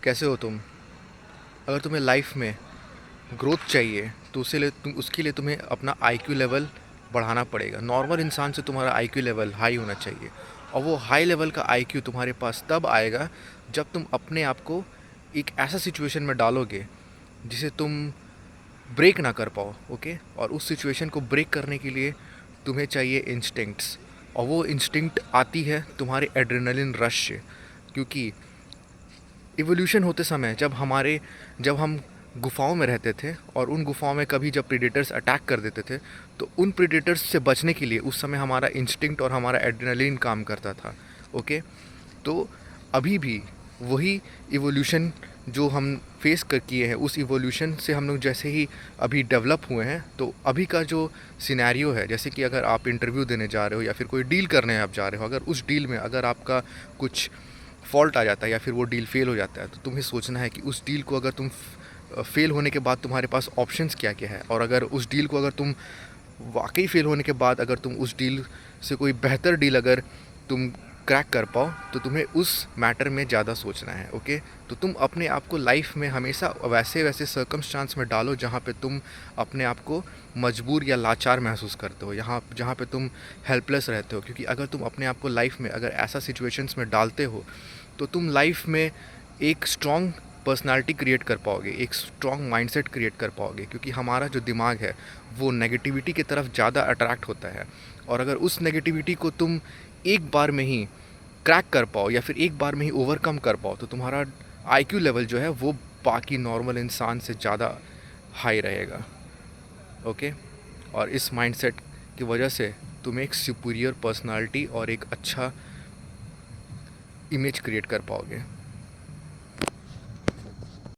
कैसे हो तुम? अगर तुम्हें लाइफ में ग्रोथ चाहिए तो उसके लिए तुम्हें अपना आईक्यू लेवल बढ़ाना पड़ेगा। नॉर्मल इंसान से तुम्हारा आईक्यू लेवल हाई होना चाहिए, और वो हाई लेवल का आईक्यू तुम्हारे पास तब आएगा जब तुम अपने आप को एक ऐसा सिचुएशन में डालोगे जिसे तुम ब्रेक ना कर पाओ। ओके, और उस सिचुएशन को ब्रेक करने के लिए तुम्हें चाहिए इंस्टिंक्ट्स, और वो इंस्टिंक्ट आती है तुम्हारे एड्रेनलिन रश से। क्योंकि इवोल्यूशन होते समय जब हम गुफाओं में रहते थे, और उन गुफाओं में कभी जब प्रीडेटर्स अटैक कर देते थे, तो उन प्रीडेटर्स से बचने के लिए उस समय हमारा इंस्टिंक्ट और हमारा एड्रेनलिन काम करता था। ओके, तो अभी भी वही इवोल्यूशन जो हम फेस कर किए हैं, उस इवोल्यूशन से हम लोग जैसे ही अभी डेवलप हुए हैं, तो अभी का जो सिनेरियो है, जैसे कि अगर आप इंटरव्यू देने जा रहे हो या फिर कोई डील करने आप जा रहे हो, अगर उस डील में अगर आपका कुछ फॉल्ट आ जाता है या फिर वो डील फेल हो जाता है, तो तुम्हें सोचना है कि उस डील को अगर तुम फेल होने के बाद तुम्हारे पास ऑप्शंस क्या क्या है, और अगर उस डील को अगर तुम वाकई फेल होने के बाद अगर तुम उस डील से कोई बेहतर डील अगर तुम क्रैक कर पाओ, तो तुम्हें उस मैटर में ज़्यादा सोचना है। ओके, तो तुम अपने आप को लाइफ में हमेशा वैसे वैसे सर्कमस्टांस में डालो जहाँ पे तुम अपने आप को मजबूर या लाचार महसूस करते हो, यहाँ जहाँ पे तुम हेल्पलेस रहते हो। क्योंकि अगर तुम अपने आप को लाइफ में अगर ऐसा सिचुएशंस में डालते हो, तो तुम लाइफ में एक स्ट्रॉन्ग पर्सनालिटी क्रिएट कर पाओगे, एक स्ट्रॉन्ग माइंडसेट क्रिएट कर पाओगे। क्योंकि हमारा जो दिमाग है वो नेगेटिविटी की तरफ ज़्यादा अट्रैक्ट होता है, और अगर उस नेगेटिविटी को तुम एक बार में ही क्रैक कर पाओ या फिर एक बार में ही ओवरकम कर पाओ, तो तुम्हारा आईक्यू लेवल जो है वो बाकी नॉर्मल इंसान से ज़्यादा हाई रहेगा। ओके, और इस माइंडसेट की वजह से तुम एक सुपीरियर पर्सनालिटी और एक अच्छा इमेज क्रिएट कर पाओगे।